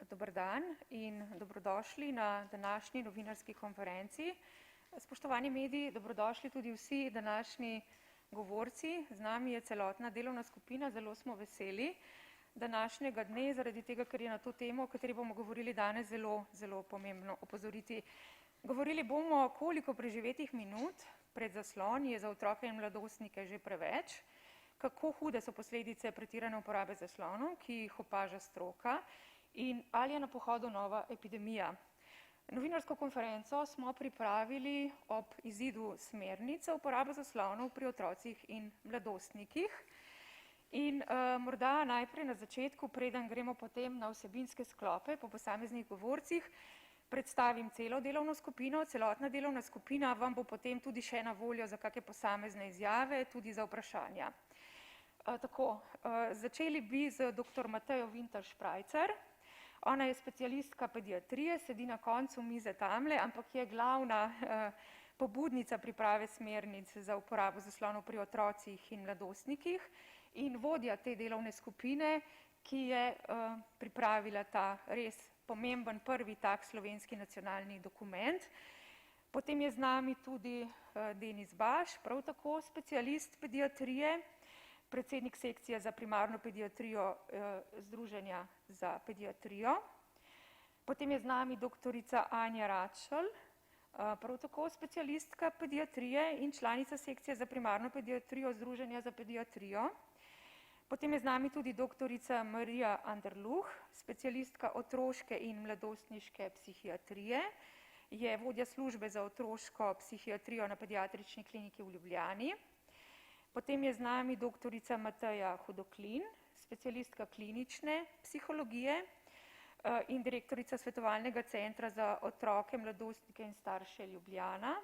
Dober dan in dobrodošli na današnji novinarski konferenci. Spoštovani mediji, dobrodošli tudi vsi današnji govorci. Z nami je celotna delovna skupina, zelo smo veseli današnjega dne, zaradi tega, ker je na to temo, o kateri bomo govorili danes, zelo pomembno opozoriti. Govorili bomo, koliko preživetih minut pred zasloni je za otroke in mladostnike že preveč, kako hude so posledice pretirane uporabe zaslonov, ki jih opaža stroka, in ali je na pohodu nova epidemija. Novinarsko konferenco smo pripravili ob izidu smernic za uporabo zaslonov pri otrocih in mladostnikih. In morda najprej na začetku, preden gremo potem na vsebinske sklope po posameznih govorcih, predstavim celo delovno skupino. Celotna delovna skupina vam bo potem tudi še na voljo za kakšne posamezne izjave, tudi za vprašanja. Začeli bi z dr. Matejo Vinter-Šprajcer. Ona je specialistka pediatrije, sedi na koncu mize tamle, ampak je glavna pobudnica priprave smernic za uporabo zaslonov pri otrocih in mladostnikih in vodja te delovne skupine, ki je pripravila ta res pomemben prvi tak slovenski nacionalni dokument. Potem je z nami tudi Denis Baš, prav tako specialist pediatrije, predsednik sekcije za primarno pediatrijo Združenja za pediatrijo. Potem je z nami doktorica Anja Ratšelj, prav tako specialistka pediatrije in članica sekcije za primarno pediatrijo Združenja za pediatrijo. Potem je z nami tudi doktorica Marija Anderluh, specialistka otroške in mladostniške psihiatrije, je vodja službe za otroško psihiatrijo na Pediatrični kliniki v Ljubljani. Potem je z nami doktorica Mateja Hudoklin, specialistka klinične psihologije in direktorica svetovalnega centra za otroke, mladostnike in starše Ljubljana.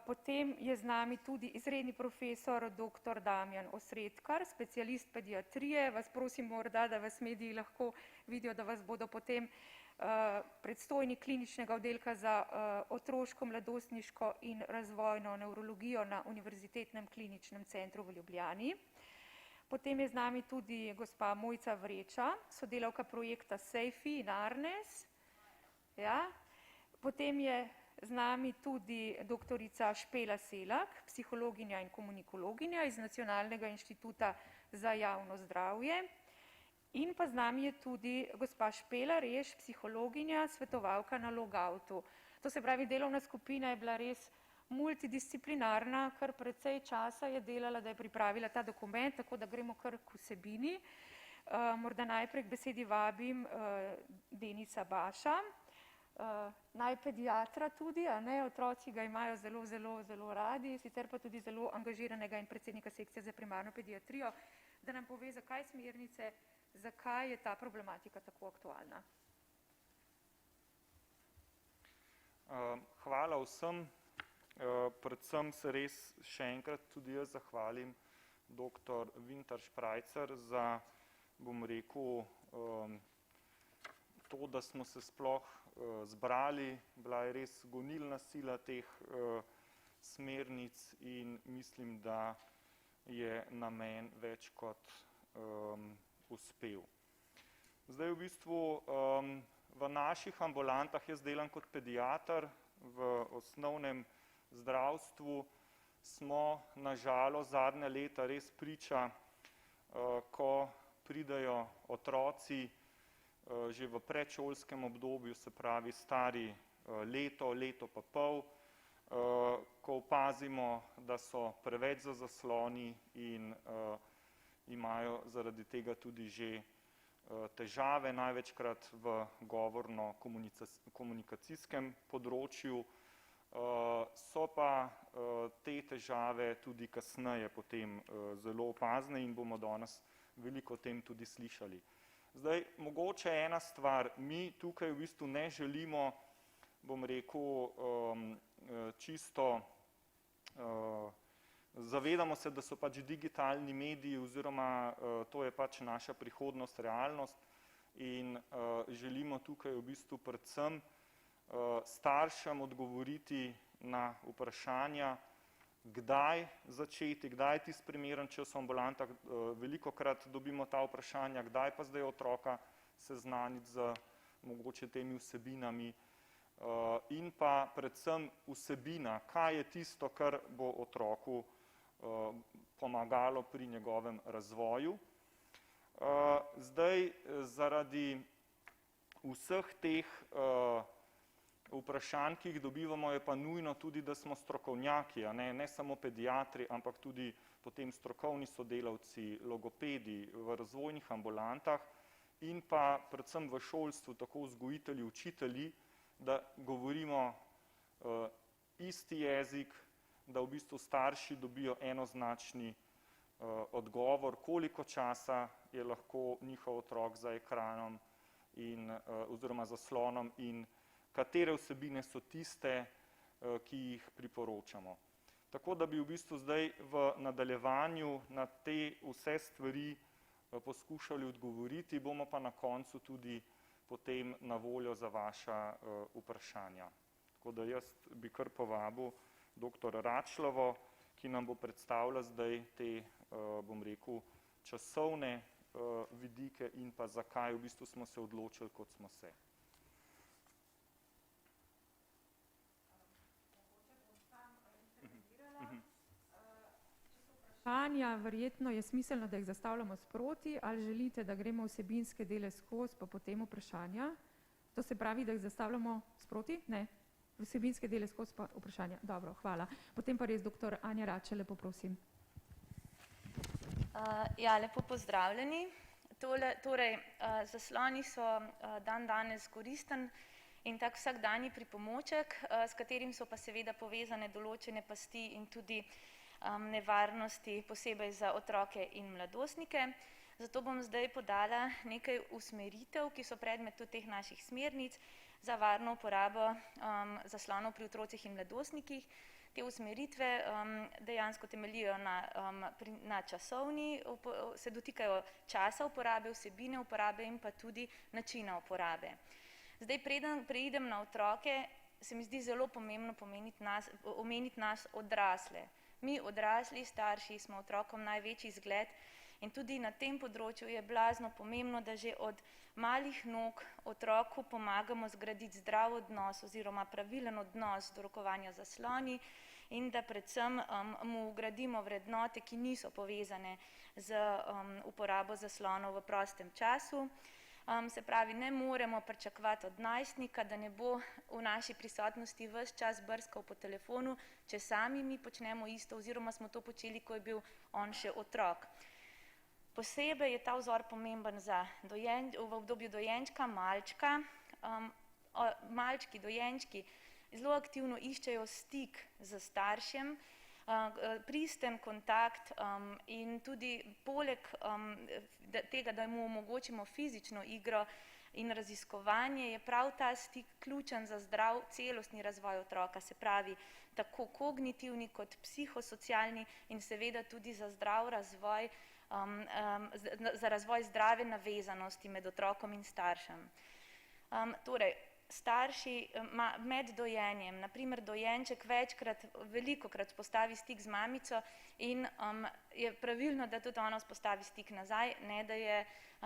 Potem je z nami tudi izredni profesor dr. Damjan Osredkar, specialist pediatrije. Vas prosim morda, da vas mediji lahko vidijo, da vas bodo potem predstojnik kliničnega oddelka za otroško, mladostniško in razvojno nevrologijo na Univerzitetnem kliničnem centru v Ljubljani. Potem je z nami tudi gospa Mojca Vreča, sodelavka projekta SEIFI in ARNES. Potem je z nami tudi doktorica Špela Selak, psihologinja in komunikologinja iz Nacionalnega inštituta za javno zdravje. In pa z nami je tudi gospa Špela Reš, psihologinja, svetovalka na Logoutu. To se pravi, delovna skupina je bila res multidisciplinarna, kar precej časa je delala, da je pripravila ta dokument, tako da gremo kar k vsebini. Morda najprej k besedi vabim Denisa Baša, naj pediatra tudi, otroci ga imajo zelo radi, sicer pa tudi zelo angažiranega in predsednika sekcije za primarno pediatrijo, da nam pove, zakaj smernice, zakaj je ta problematika tako aktualna. Hvala vsem, predvsem se res še enkrat tudi jaz zahvalim dr. Vinter-Šprajcer za, bom rekel, to, da smo se sploh zbrali, bila je res gonilna sila teh smernic in mislim, da je namen več kot uspel. Zdaj v bistvu v naših ambulantah, jaz delam kot pediater v osnovnem zdravstvu, smo na žalost zadnja leta res priča, ko pridejo otroci že v predšolskem obdobju, se pravi stari leto pa pol, ko opazimo, da so preveč za zasloni in imajo zaradi tega tudi že težave, največkrat v govorno-komunikacijskem področju, so pa te težave tudi kasneje potem zelo opazne in bomo danes veliko o tem tudi slišali. Zdaj, mogoče ena stvar, mi tukaj v bistvu ne želimo, bom rekel, čisto, zavedamo se, da so pač digitalni mediji oziroma to je pač naša prihodnost, realnost in želimo tukaj v bistvu predvsem staršem odgovoriti na vprašanja, kdaj začeti, kdaj je tisti primeren čas v ambulantah, velikokrat dobimo ta vprašanja, kdaj pa zdaj otroka seznaniti z mogoče temi vsebinami in pa predvsem vsebina, kaj je tisto, kar bo otroku pomagalo pri njegovem razvoju. Zdaj, zaradi vseh teh vprašanj, ki jih dobivamo, je pa nujno tudi, da smo strokovnjaki, ne samo pediatri, ampak tudi potem strokovni sodelavci, logopedi v razvojnih ambulantah in pa predvsem v šolstvu, tako vzgojitelji, učitelji, da govorimo isti jezik, da v bistvu starši dobijo enoznačni odgovor, koliko časa je lahko njihov otrok za ekranom oziroma zaslonom in katere vsebine so tiste, ki jih priporočamo. Tako da bi v bistvu zdaj v nadaljevanju na te vse stvari poskušali odgovoriti, bomo pa na koncu tudi potem na voljo za vaša vprašanja. Tako da jaz bi kar povabil dr. Račlovo, ki nam bo predstavila zdaj te, bom rekel, časovne vidike in pa zakaj v bistvu smo se odločili, kot smo se. Vprašanja, verjetno je smiselno, da jih zastavljamo sproti, ali želite, da gremo vsebinske dele skozi, pa potem vprašanja? To se pravi, da jih zastavljamo sproti? Ne. Vsebinske dele skozi, pa vprašanja. Dobro, hvala. Potem pa res dr. Anja Račelj, lepo prosim. Ja, lepo pozdravljeni. Torej, zasloni so danes koristen in tak vsakdanji pripomoček, s katerim so pa seveda povezane določene pasti in tudi nevarnosti, posebej za otroke in mladostnike. Zato bom zdaj podala nekaj usmeritev, ki so predmet tudi teh naših smernic za varno uporabo zaslonov pri otrocih in mladostnikih. Te usmeritve dejansko temeljijo na časovni, se dotikajo časa uporabe, vsebine uporabe in pa tudi načina uporabe. Zdaj, preden preidem na otroke, se mi zdi zelo pomembno omeniti nas odrasle. Mi odrasli starši smo otrokom največji zgled in tudi na tem področju je blazno pomembno, da že od malih nog otroku pomagamo zgraditi zdrav odnos oziroma pravilen odnos do rokovanja z zasloni in da predvsem mu vgradimo vrednote, ki niso povezane z uporabo zaslonov v prostem času. Se pravi, ne moremo pričakovati od najstnika, da ne bo v naši prisotnosti ves čas brskal po telefonu, če sami mi počnemo isto oziroma smo to počeli, ko je bil on še otrok. Posebej je ta vzor pomemben v obdobju dojenčka, malčka. Malčki, dojenčki zelo aktivno iščejo stik z staršem, pristen kontakt in tudi poleg tega, da mu omogočimo fizično igro in raziskovanje, je prav ta stik ključen za zdrav celostni razvoj otroka, se pravi tako kognitivni kot psihosocialni in seveda tudi za zdrav razvoj, za razvoj zdrave navezanosti med otrokom in staršem. Torej, starši med dojenjem, naprimer dojenček velikokrat vzpostavi stik z mamico in je pravilno, da tudi ona vzpostavi stik nazaj, ne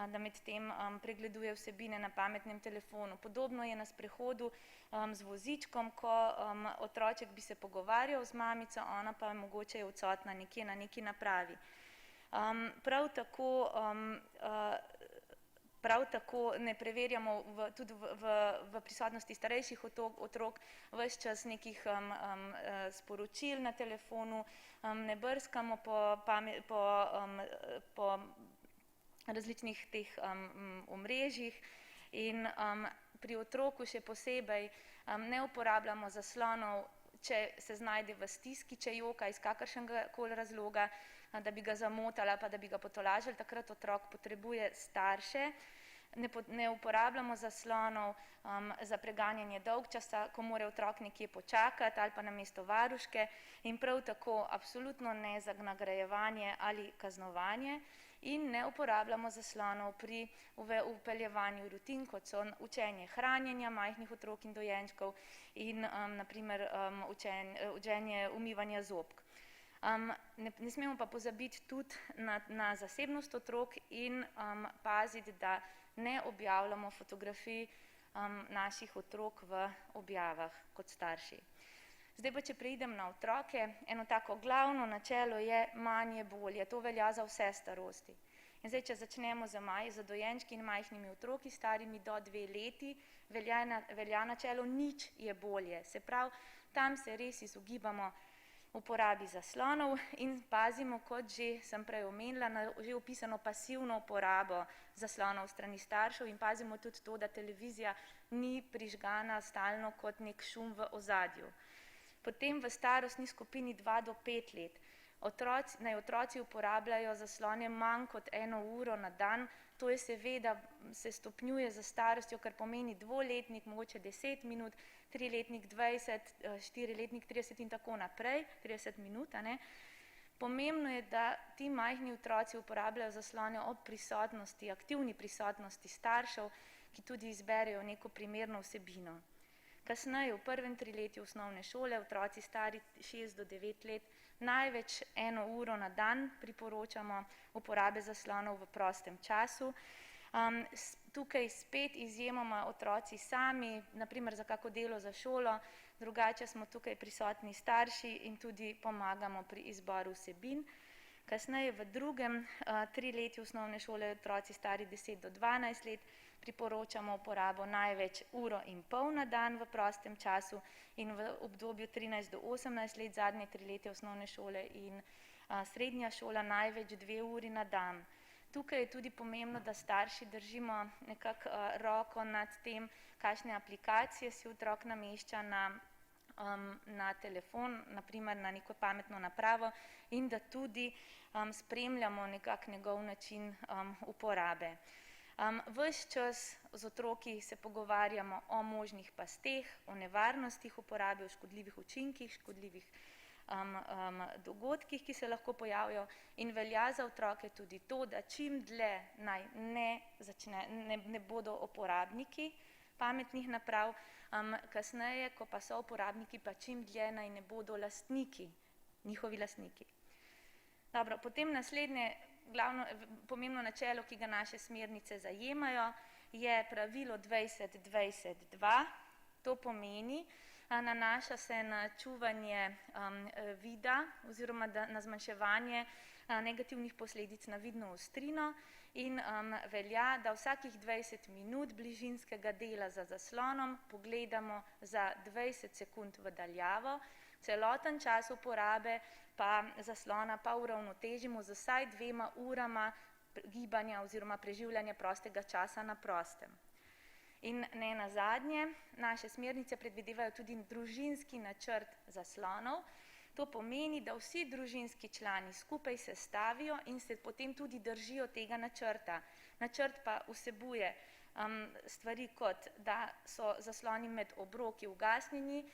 da med tem pregleduje vsebine na pametnem telefonu. Podobno je na sprehodu z vozičkom, ko otroček bi se pogovarjal z mamico, ona pa mogoče je odsotna nekje na neki napravi. Prav tako ne preverjamo tudi v prisotnosti starejših otrok ves čas nekih sporočil na telefonu, ne brskamo po različnih teh omrežjih in pri otroku še posebej ne uporabljamo zaslonov, če se znajde v stiski, če joka iz kakršnega koli razloga, da bi ga zamotala pa da bi ga potolažili, takrat otrok potrebuje starše. Ne uporabljamo zaslonov za preganjanje dolgčasa, ko mora otrok nekje počakati ali pa namesto varuške in prav tako absolutno ne za nagrajevanje ali kaznovanje in ne uporabljamo zaslonov pri vpeljevanju rutin, kot so učenje hranjenja majhnih otrok in dojenčkov in naprimer učenje umivanja zobk. Ne smemo pa pozabiti tudi na zasebnost otrok in paziti, da ne objavljamo fotografij naših otrok v objavah kot starši. Zdaj pa, če preidem na otroke, eno tako glavno načelo je manj je bolje, to velja za vse starosti. In zdaj, če začnemo z dojenčki in majhnimi otroki, starimi do 2 leti, velja načelo nič je bolje. Se pravi, tam se res izogibamo uporabi zaslonov in pazimo, kot že sem prej omenila, na že opisano pasivno uporabo zaslonov strani staršev in pazimo tudi to, da televizija ni prižgana stalno kot nek šum v ozadju. Potem v starostni skupini 2 do 5 let. Naj otroci uporabljajo zaslone manj kot 1 uro na dan, to je seveda se stopnjuje za starostjo, kar pomeni 2-letnik mogoče 10 minut, 3-letnik 20, 4-letnik 30 in tako naprej, 30 minut. Pomembno je, da ti majhni otroci uporabljajo zaslone ob prisotnosti, aktivni prisotnosti staršev, ki tudi izberejo neko primerno vsebino. Kasneje, v prvem 3-letju osnovne šole, otroci stari 6 do 9 let, največ 1 uro na dan priporočamo uporabe zaslonov v prostem času. Tukaj spet izjemoma otroci sami, naprimer za kako delo za šolo, drugače smo tukaj prisotni starši in tudi pomagamo pri izboru vsebin. Kasneje v drugem 3-letju osnovne šole otroci stari 10 do 12 let priporočamo uporabo največ 1,5 ure na dan v prostem času in v obdobju 13 do 18 let zadnje 3 letje osnovne šole in srednja šola največ 2 uri na dan. Tukaj je tudi pomembno, da starši držimo nekako roko nad tem, kakšne aplikacije si otrok namešča na telefon, naprimer na neko pametno napravo in da tudi spremljamo nekako njegov način uporabe. Ves čas z otroki se pogovarjamo o možnih pasteh, o nevarnostih uporabe, o škodljivih učinkih, škodljivih dogodkih, ki se lahko pojavijo in velja za otroke tudi to, da čim dlje naj ne bodo uporabniki pametnih naprav, kasneje, ko pa so uporabniki, pa čim dlje naj ne bodo lastniki, njihovi lastniki. Dobro, potem naslednje glavno pomembno načelo, ki ga naše smernice zajemajo, je pravilo 20-20-2. To pomeni, nanaša se na čuvanje vida oziroma na zmanjševanje negativnih posledic na vidno ostrino in velja, da vsakih 20 minut bližinskega dela za zaslonom pogledamo za 20 sekund v daljavo, celoten čas uporabe pa zaslona pa uravnotežimo z vsaj 2 urama gibanja oziroma preživljanja prostega časa na prostem. In ne nazadnje, naše smernice predvidevajo tudi družinski načrt zaslonov. To pomeni, da vsi družinski člani skupaj sestavijo in se potem tudi držijo tega načrta. Načrt pa vsebuje stvari kot, da so zasloni med obroki ugasnjeni,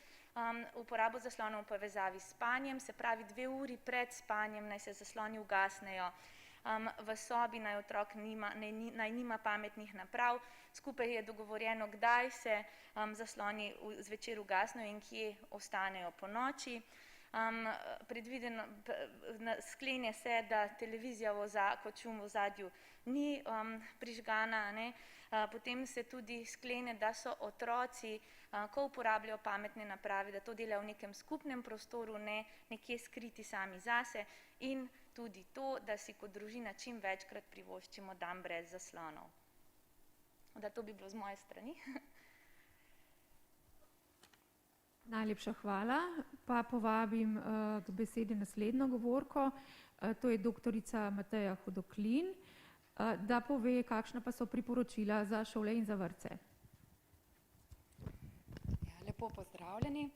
uporabo zaslonov v povezavi s spanjem, se pravi 2 uri pred spanjem naj se zasloni ugasnejo, v sobi naj otrok nima pametnih naprav, skupaj je dogovorjeno, kdaj se zasloni zvečer ugasnejo in kje ostanejo po noči. Sklene se, da televizija kot šum v ozadju ni prižgana, potem se tudi sklene, da so otroci, ko uporabljajo pametne naprave, da to delajo v nekem skupnem prostoru, ne nekje skriti sami zase in tudi to, da si kot družina čim večkrat privoščimo dan brez zaslonov. Da to bi bilo z moje strani. Najlepša hvala. Pa povabim k besedi naslednjo govorko, to je doktorica Mateja Hudoklin, da pove, kakšna pa so priporočila za šole in za vrtce. Lepo pozdravljeni.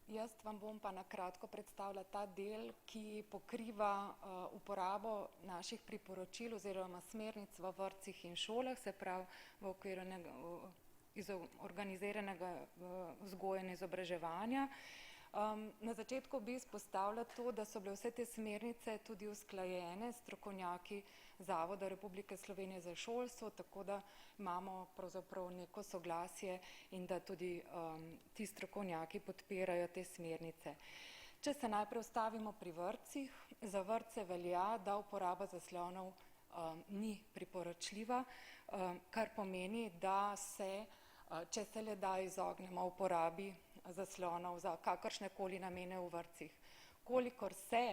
Jaz vam bom pa na kratko predstavila ta del, ki pokriva uporabo naših priporočil oziroma smernic v vrtcih in šolah, se pravi v okviru organiziranega vzgoje in izobraževanja. Na začetku bi izpostavila to, da so bile vse te smernice tudi usklajene s strokovnjaki Zavoda Republike Slovenije za šolstvo, tako da imamo pravzaprav neko soglasje in da tudi ti strokovnjaki podpirajo te smernice. Če se najprej ustavimo pri vrtcih, za vrtce velja, da uporaba zaslonov ni priporočljiva, kar pomeni, da se, če se le da, izognemo uporabi zaslonov za kakršnekoli namene v vrtcih. Kolikor se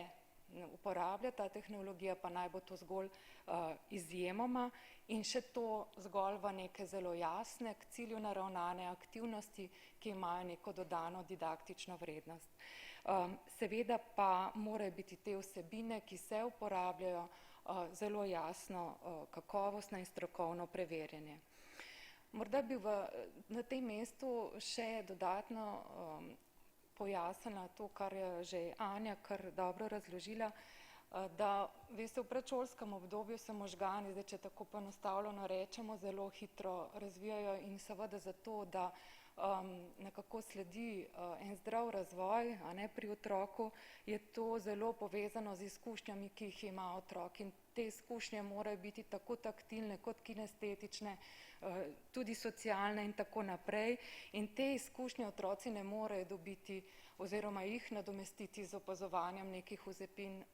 uporablja ta tehnologija, pa naj bo to zgolj izjemoma in še to zgolj v neke zelo jasne, k cilju naravnane aktivnosti, ki imajo neko dodano didaktično vrednost. Seveda pa morajo biti te vsebine, ki se uporabljajo, zelo jasno, kakovostno in strokovno preverjene. Morda bi na tem mestu še dodatno pojasnila to, kar je že Anja kar dobro razložila, da veste, v predšolskem obdobju se možgani, zdaj če tako poenostavljeno rečemo, zelo hitro razvijajo in seveda zato, da nekako sledi en zdrav razvoj, a ne, pri otroku, je to zelo povezano z izkušnjami, ki jih ima otrok in te izkušnje morajo biti tako taktilne kot kinestetične, tudi socialne in tako naprej in te izkušnje otroci ne morejo dobiti oziroma jih nadomestiti z opazovanjem nekih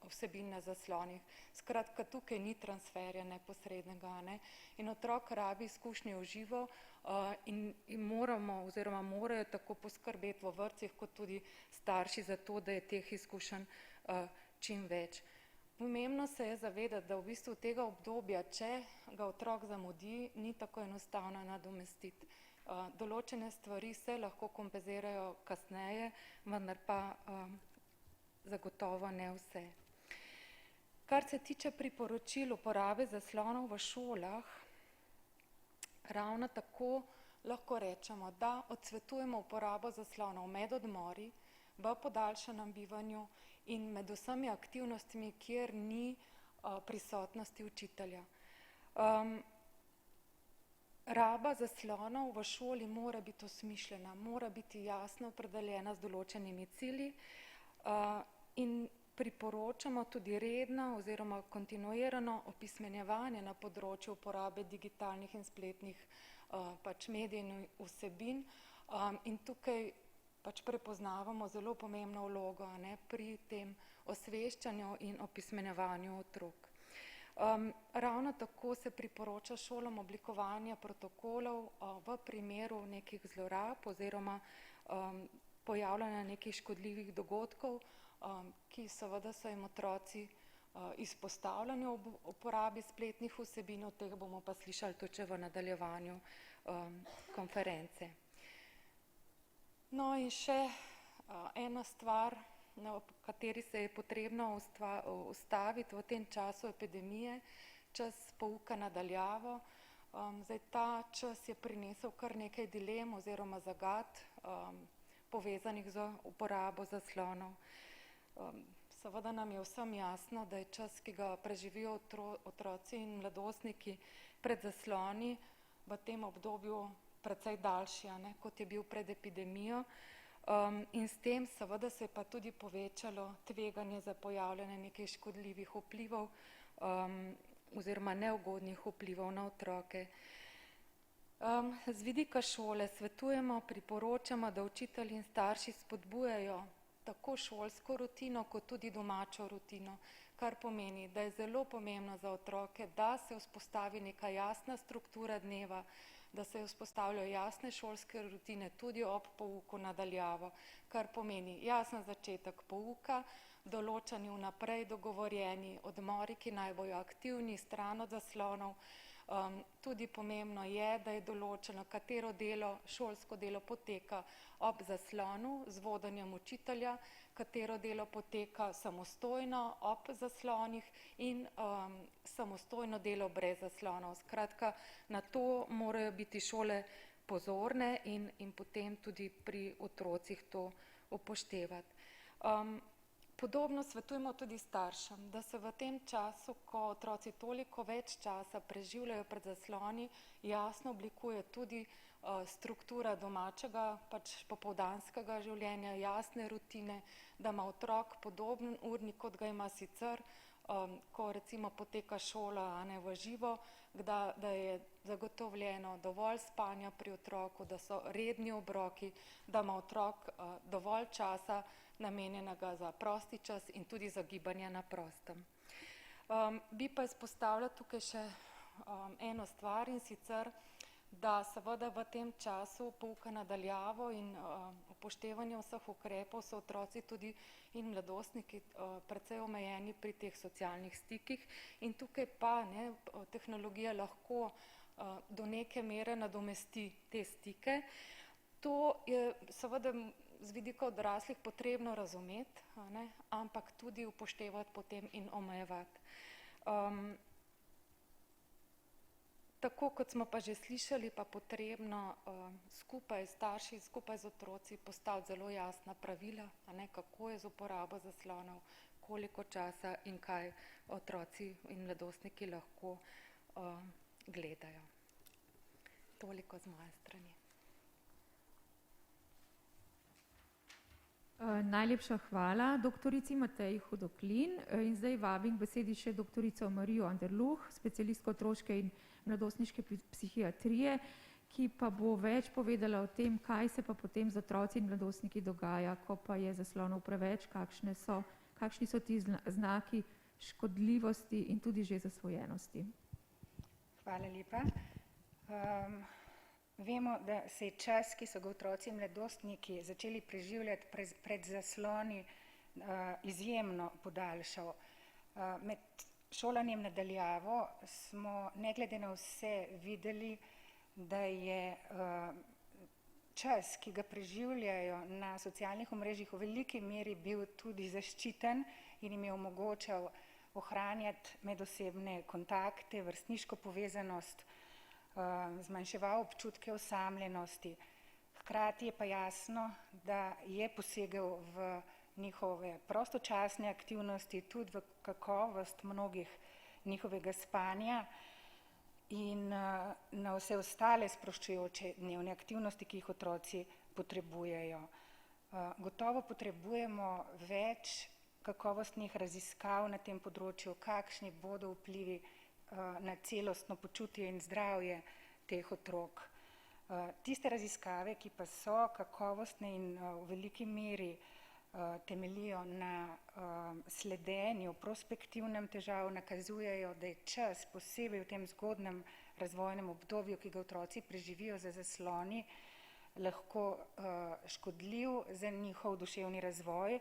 vsebin na zaslonih. Skratka, tukaj ni transferja neposrednega, ne? In otrok rabi izkušnje v živo in moramo oziroma morajo tako poskrbeti v vrtcih kot tudi starši za to, da je teh izkušenj čim več. Pomembno se je zavedati, da v bistvu tega obdobja, če ga otrok zamudi, ni tako enostavno nadomestiti. Določene stvari se lahko kompenzirajo kasneje, vendar pa zagotovo ne vse. Kar se tiče priporočil uporabe zaslonov v šolah, ravno tako lahko rečemo, da odsvetujemo uporabo zaslonov med odmori, v podaljšanem bivanju in med vsemi aktivnostmi, kjer ni prisotnosti učitelja. Raba zaslonov v šoli mora biti osmišljena, mora biti jasno opredeljena z določenimi cilji in priporočamo tudi redno oziroma kontinuirano opismenjevanje na področju uporabe digitalnih in spletnih medijev in vsebin in tukaj prepoznavamo zelo pomembno vlogo, ne, pri tem osveščanju in opismenjevanju otrok. Ravno tako se priporoča šolam oblikovanje protokolov v primeru nekih zlorab oziroma pojavljanja nekih škodljivih dogodkov, ki seveda so jim otroci izpostavljeni ob uporabi spletnih vsebin, o teh bomo pa slišali tudi v nadaljevanju konference. No in še ena stvar, na kateri se je potrebno ustaviti v tem času epidemije, čas pouka na daljavo. Zdaj ta čas je prinesel kar nekaj dilem oziroma zagat povezanih z uporabo zaslonov. Seveda nam je vsem jasno, da je čas, ki ga preživijo otroci in mladostniki pred zasloni, v tem obdobju precej daljši, ne, kot je bil pred epidemijo. In s tem seveda se je pa tudi povečalo tveganje za pojavljanje nekih škodljivih vplivov oziroma neugodnih vplivov na otroke. Z vidika šole svetujemo, priporočamo, da učitelji in starši spodbujajo tako šolsko rutino, kot tudi domačo rutino, kar pomeni, da je zelo pomembno za otroke, da se vzpostavi neka jasna struktura dneva, da se vzpostavljajo jasne šolske rutine tudi ob pouku na daljavo, kar pomeni jasen začetek pouka, določeni vnaprej dogovorjeni odmori, ki naj bojo aktivni, stran od zaslonov. Tudi pomembno je, da je določeno, katero šolsko delo poteka ob zaslonu z vodenjem učitelja, katero delo poteka samostojno ob zaslonih in samostojno delo brez zaslonov. Skratka, na to morajo biti šole pozorne in potem tudi pri otrocih to upoštevati. Podobno svetujemo tudi staršem, da se v tem času, ko otroci toliko več časa preživljajo pred zasloni, jasno oblikuje tudi struktura domačega, popoldanskega življenja, jasne rutine, da ima otrok podoben urnik, kot ga ima sicer, ko recimo poteka šola v živo, da je zagotovljeno dovolj spanja pri otroku, da so redni obroki, da ima otrok dovolj časa namenjenega za prosti čas in tudi za gibanje na prostem. Bi pa izpostavila tukaj še eno stvar, in sicer, da seveda v tem času pouka na daljavo in upoštevanja vseh ukrepov so otroci tudi in mladostniki precej omejeni pri teh socialnih stikih, in tukaj pa tehnologija lahko do neke mere nadomesti te stike. To je seveda z vidika odraslih potrebno razumeti, ampak tudi upoštevati potem in omejevati. Tako kot smo pa že slišali, pa potrebno skupaj s starši, skupaj z otroci postaviti zelo jasna pravila, kako je z uporabo zaslonov, koliko časa in kaj otroci in mladostniki lahko gledajo. Toliko z moje strani. Najlepša hvala doktorici Mateji Hudoklin in zdaj vabim k besedi še doktorico Marijo Anderluh, specialistko otroške in mladostniške psihiatrije, ki pa bo več povedala o tem, kaj se pa potem z otroci in mladostniki dogaja, ko pa je zaslonov preveč, kakšni so ti znaki škodljivosti in tudi že zasvojenosti. Hvala lepa. Vemo, da se je čas, ki so ga otroci in mladostniki začeli preživljati pred zasloni, izjemno podaljšal. Med šolanjem nadaljavo smo ne glede na vse videli, da je čas, ki ga preživljajo na socialnih omrežjih, v veliki meri bil tudi zaščiten in jim je omogočal ohranjati medosebne kontakte, vrstniško povezanost, zmanjševal občutke osamljenosti. Hkrati je pa jasno, da je posegel v njihove prostočasne aktivnosti, tudi v kakovost mnogih njihovega spanja in na vse ostale sproščujoče dnevne aktivnosti, ki jih otroci potrebujejo. Gotovo potrebujemo več kakovostnih raziskav na tem področju, kakšni bodo vplivi na celostno počutje in zdravje teh otrok. Tiste raziskave, ki pa so kakovostne in v veliki meri temeljijo na sledenju, prospektivnem težav, nakazujejo, da je čas, posebej v tem zgodnjem razvojnem obdobju, ki ga otroci preživijo za zasloni, lahko škodljiv za njihov duševni razvoj.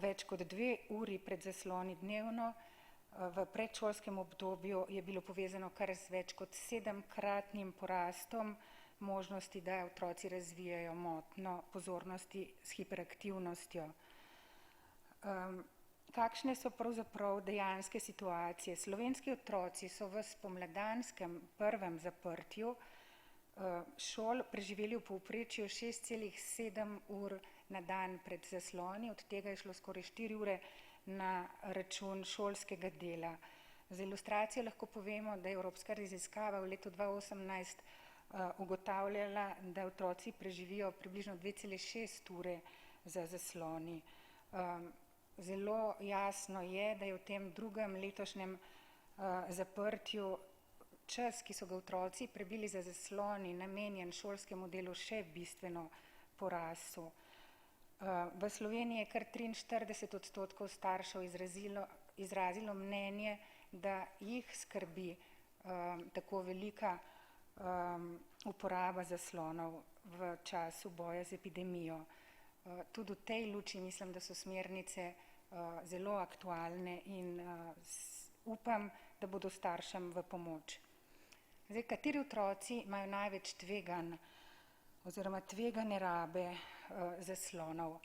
Več kot 2 uri pred zasloni dnevno v predšolskem obdobju je bilo povezano kar z več kot 7-kratnim porastom možnosti, da otroci razvijajo motnjo pozornosti s hiperaktivnostjo. Kakšne so pravzaprav dejanske situacije? Slovenski otroci so v spomladanskem prvem zaprtju šol preživeli v povprečju 6,7 ur na dan pred zasloni, od tega je šlo skoraj 4 ure na račun šolskega dela. Za ilustracijo lahko povemo, da je evropska raziskava v letu 2018 ugotavljala, da otroci preživijo približno 2,6 ure za zasloni. Zelo jasno je, da je v tem drugem letošnjem zaprtju čas, ki so ga otroci prebili za zasloni, namenjen šolskemu delu, še bistveno porasel. V Sloveniji je kar 43% staršev izrazilo mnenje, da jih skrbi tako velika uporaba zaslonov v času boja z epidemijo. Tudi v tej luči mislim, da so smernice zelo aktualne in upam, da bodo staršem v pomoč. Zdaj, kateri otroci imajo največ tveganj oziroma tvegane rabe zaslonov?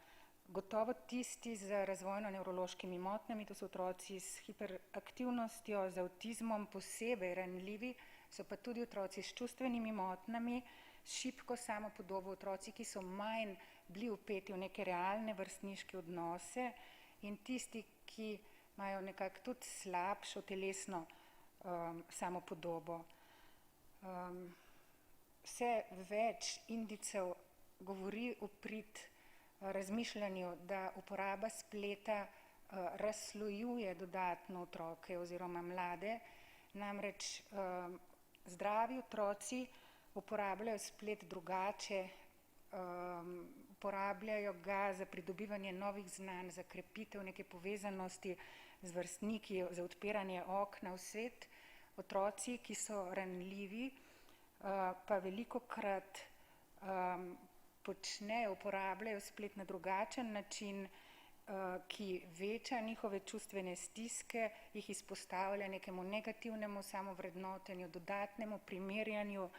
Gotovo tisti z razvojno-nevrološkimi motnjami, to so otroci s hiperaktivnostjo, z avtizmom, posebej ranljivi, so pa tudi otroci s čustvenimi motnjami, s šibko samopodobo, otroci, ki so manj bili vpeti v neke realne vrstniške odnose in tisti, ki imajo nekako tudi slabšo telesno samopodobo. Vse več indicev govori v prid razmišljanju, da uporaba spleta razslojuje dodatno otroke oziroma mlade, namreč zdravi otroci uporabljajo splet drugače, uporabljajo ga za pridobivanje novih znanj, za krepitev neke povezanosti z vrstniki, za odpiranje okna v svet. Otroci, ki so ranljivi, pa velikokrat uporabljajo splet na drugačen način, ki veča njihove čustvene stiske, jih izpostavlja nekemu negativnemu samovrednotenju, dodatnemu primerjanju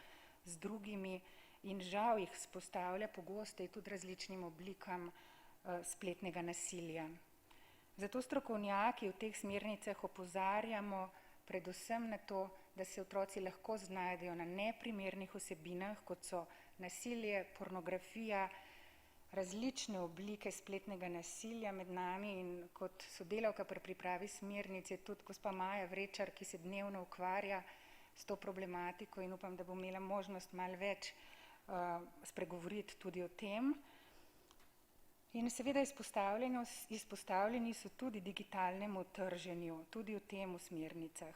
z drugimi in žal jih izpostavlja pogosteje tudi različnim oblikam spletnega nasilja. Zato strokovnjaki v teh smernicah opozarjamo predvsem na to, da se otroci lahko znajdejo na neprimernih vsebinah, kot so nasilje, pornografija, različne oblike spletnega nasilja med nami in kot sodelavka pri pripravi smernic je tudi gospa Maja Vrečar, ki se dnevno ukvarja s to problematiko in upam, da bo imela možnost malo več spregovoriti tudi o tem. In seveda izpostavljeni so tudi digitalnemu trženju, tudi o tem v smernicah.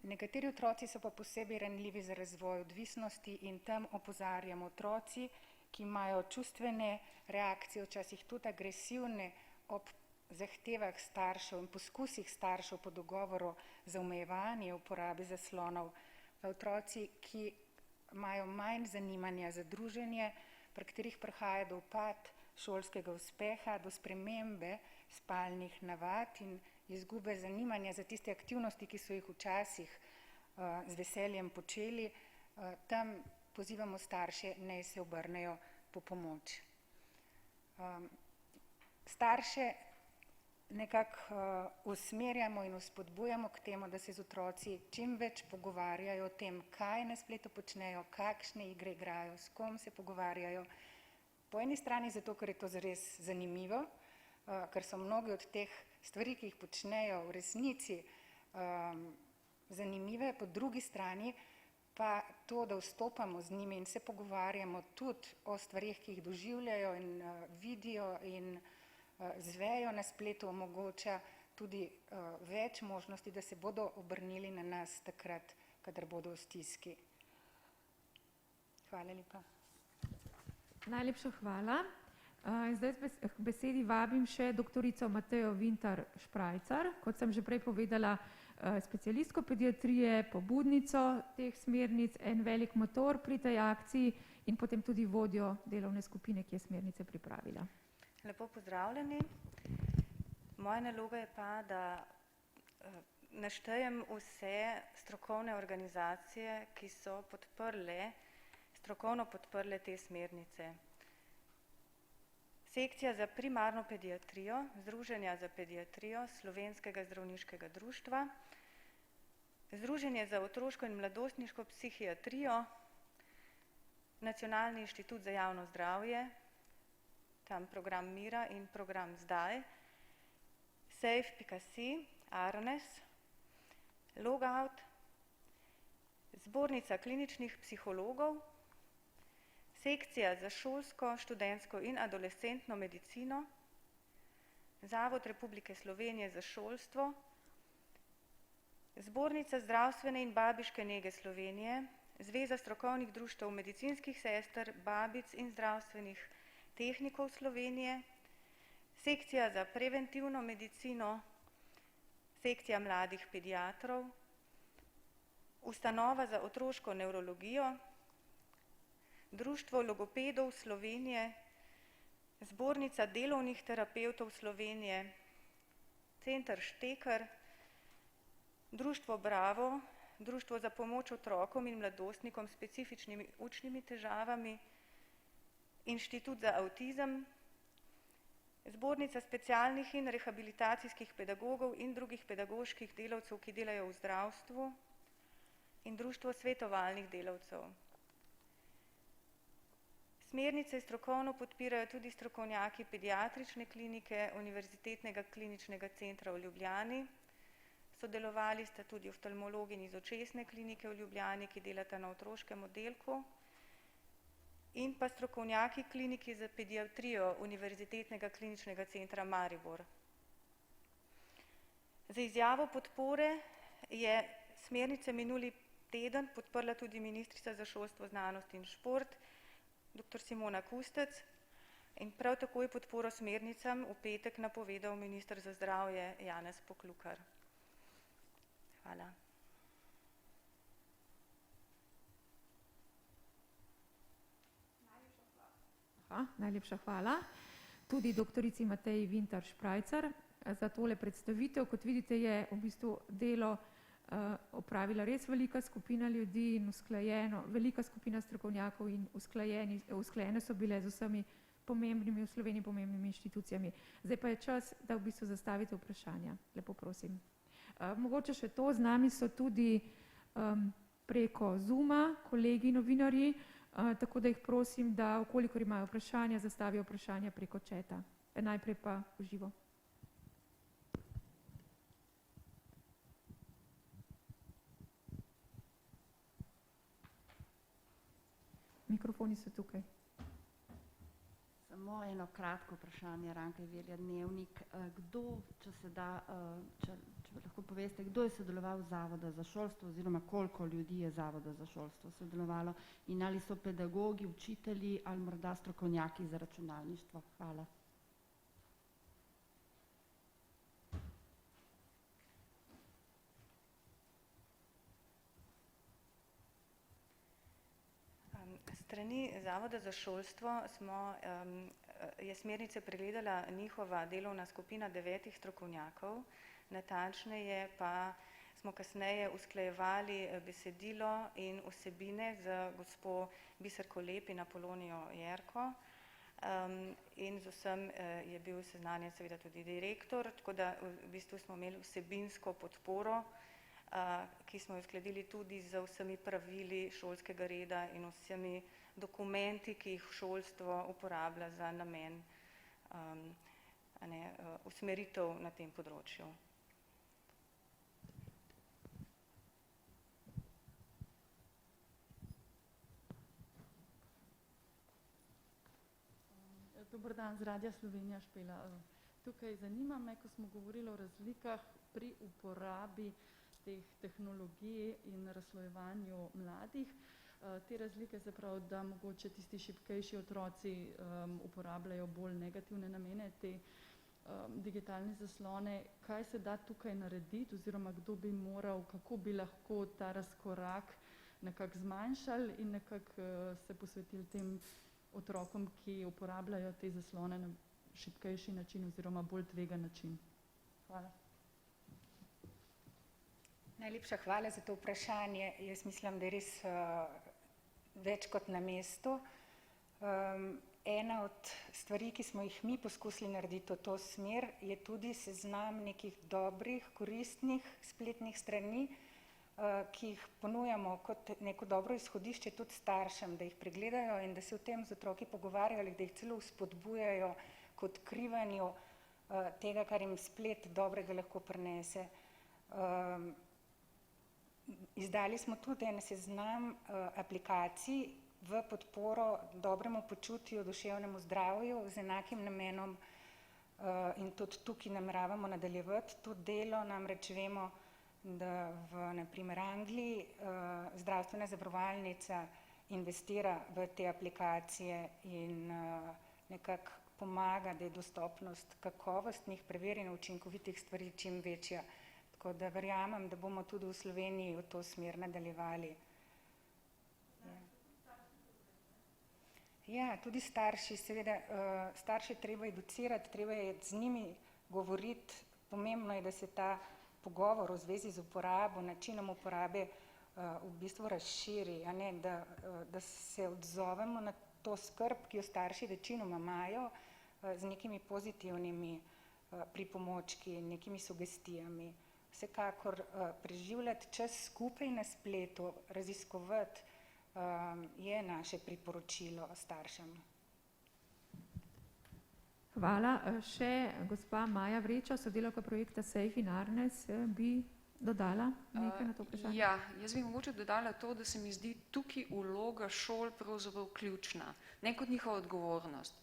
Nekateri otroci so pa posebej ranljivi za razvoj odvisnosti in tam opozarjamo otroci, ki imajo čustvene reakcije, včasih tudi agresivne ob zahtevah staršev in poskusih staršev po dogovoru za omejevanje uporabe zaslonov, pa otroci, ki imajo manj zanimanja za druženje, pri katerih prihaja do upad šolskega uspeha, do spremembe spalnih navad in izgube zanimanja za tiste aktivnosti, ki so jih včasih z veseljem počeli, tam pozivamo starše, naj se obrnejo po pomoč. Starše nekako usmerjamo in vzpodbujamo k temu, da se z otroci čim več pogovarjajo o tem, kaj na spletu počnejo, kakšne igre igrajo, s kom se pogovarjajo. Po eni strani zato, ker je to zares zanimivo, ker so mnogi od teh stvari, ki jih počnejo v resnici zanimive, po drugi strani pa to, da vstopamo z njimi in se pogovarjamo tudi o stvarih, ki jih doživljajo in vidijo in zvejo na spletu, omogoča tudi več možnosti, da se bodo obrnili na nas takrat, kadar bodo v stiski. Hvala lepa. Najlepša hvala. Zdaj k besedi vabim še doktorico Matejo Vintar Šprajcar, kot sem že prej povedala, specialistko pediatrije, pobudnico teh smernic, en velik motor pri tej akciji in potem tudi vodjo delovne skupine, ki je smernice pripravila. Lepo pozdravljeni. Moja naloga je pa, da naštejem vse strokovne organizacije, ki so strokovno podprle te smernice. Sekcija za primarno pediatrijo, Združenja za pediatrijo Slovenskega zdravniškega društva, Združenje za otroško in mladostniško psihiatrijo, Nacionalni inštitut za javno zdravje, tam program Mira in program Zdaj, Safe.si, Arnes, Logout, Zbornica kliničnih psihologov, Sekcija za šolsko, študentsko in adolescentno medicino, Zavod Republike Slovenije za šolstvo, Zbornica zdravstvene in babiške nege Slovenije, Zveza strokovnih društev medicinskih sester, babic in zdravstvenih tehnikov Slovenije, Sekcija za preventivno medicino, Sekcija mladih pediatrov, Ustanova za otroško nevrologijo, Društvo logopedov Slovenije, Zbornica delovnih terapevtov Slovenije, Center Šteker, Društvo Bravo, Društvo za pomoč otrokom in mladostnikom s specifičnimi učnimi težavami, Inštitut za avtizem, Zbornica specialnih in rehabilitacijskih pedagogov in drugih pedagoških delavcev, ki delajo v zdravstvu, in Društvo svetovalnih delavcev. Smernice strokovno podpirajo tudi strokovnjaki pediatrične klinike Univerzitetnega kliničnega centra v Ljubljani. Sodelovali sta tudi oftalmologin iz očesne klinike v Ljubljani, ki delata na otroškem oddelku. in pa strokovnjaki kliniki za pediatrijo Univerzitetnega kliničnega centra Maribor. Za izjavo podpore je smernice minuli teden podprla tudi ministrica za šolstvo, znanost in šport, dr. Simona Kustec, in prav tako je podporo smernicam v petek napovedal minister za zdravje Janez Poklukar. Hvala. Najlepša hvala. Tudi doktorici Mateji Vintar Šprajcar za tole predstavitev. Kot vidite, je v bistvu delo opravila res velika skupina ljudi in velika skupina strokovnjakov in usklajene so bile z vsemi pomembnimi v Sloveniji pomembnimi inštitucijami. Zdaj pa je čas, da v bistvu zastavite vprašanja. Lepo prosim. Mogoče še to, z nami so tudi preko Zooma kolegi novinarji, tako da jih prosim, da vkolikor imajo vprašanja, zastavijo vprašanja preko četa. Najprej pa v živo. Mikrofoni so tukaj. Samo eno kratko vprašanje, Ranka Velja, Dnevnik. Kdo, če se da, če lahko poveste, kdo je sodeloval z Zavoda za šolstvo oziroma koliko ljudi je Zavoda za šolstvo sodelovalo in ali so pedagogi, učitelji ali morda strokovnjaki za računalništvo? Hvala. Strani Zavoda za šolstvo je smernice pregledala njihova delovna skupina 9 strokovnjakov, natančneje pa smo kasneje usklajevali besedilo in vsebine z gospo Biserko Lep in Apolonijo Jerko in z vsem je bil seznanjen seveda tudi direktor, tako da v bistvu smo imeli vsebinsko podporo, ki smo jo uskladili tudi z vsemi pravili šolskega reda in vsemi dokumenti, ki jih šolstvo uporablja za namen usmeritev na tem področju. Dober dan, z Radia Slovenija Špela. Tukaj zanima me, ko smo govorili o razlikah pri uporabi teh tehnologij in razslojevanju mladih. Te razlike se pravi, da mogoče tisti šibkejši otroci uporabljajo bolj negativne namene, te digitalne zaslone. Kaj se da tukaj narediti oziroma kdo bi moral, kako bi lahko ta razkorak nekako zmanjšali in nekako se posvetili tem otrokom, ki uporabljajo te zaslone na šibkejši način oziroma bolj tvegan način? Hvala. Najlepša hvala za to vprašanje. Jaz mislim, da je res več kot na mestu. Ena od stvari, ki smo jih mi poskusili narediti v to smer, je tudi seznam nekih dobrih, koristnih spletnih strani, ki jih ponujamo kot neko dobro izhodišče tudi staršem, da jih pregledajo in da se o tem z otroki pogovarjajo ali da jih celo vzpodbujajo k odkrivanju tega, kar jim splet dobrega lahko prinese. Izdali smo tudi en seznam aplikacij v podporo dobremu počutju, duševnemu zdravju z enakim namenom in tudi tukaj nameravamo nadaljevati to delo, namreč vemo, da v na primer Angliji zdravstvena zavarovalnica investira v te aplikacije in nekako pomaga, da je dostopnost kakovostnih, preverjenih, učinkovitih stvari čim večja. Tako da verjamem, da bomo tudi v Sloveniji v to smer nadaljevali. Ja, tudi starši, seveda, starše treba educirati, treba je z njimi govoriti. Pomembno je, da se ta pogovor v zvezi z uporabo, načinom uporabe v bistvu razširi, a ne, da se odzovemo na to skrb, ki jo starši večinoma imajo, z nekimi pozitivnimi pripomočki, nekimi sugestijami. Vsekakor preživljati čas skupaj na spletu, raziskovati je naše priporočilo staršem. Hvala. Še gospa Maja Vreča, sodelavka projekta Safe in Arnes, bi dodala nekaj na to vprašanje? Ja, jaz bi mogoče dodala to, da se mi zdi tukaj vloga šol pravzaprav ključna. Ne kot njihova odgovornost,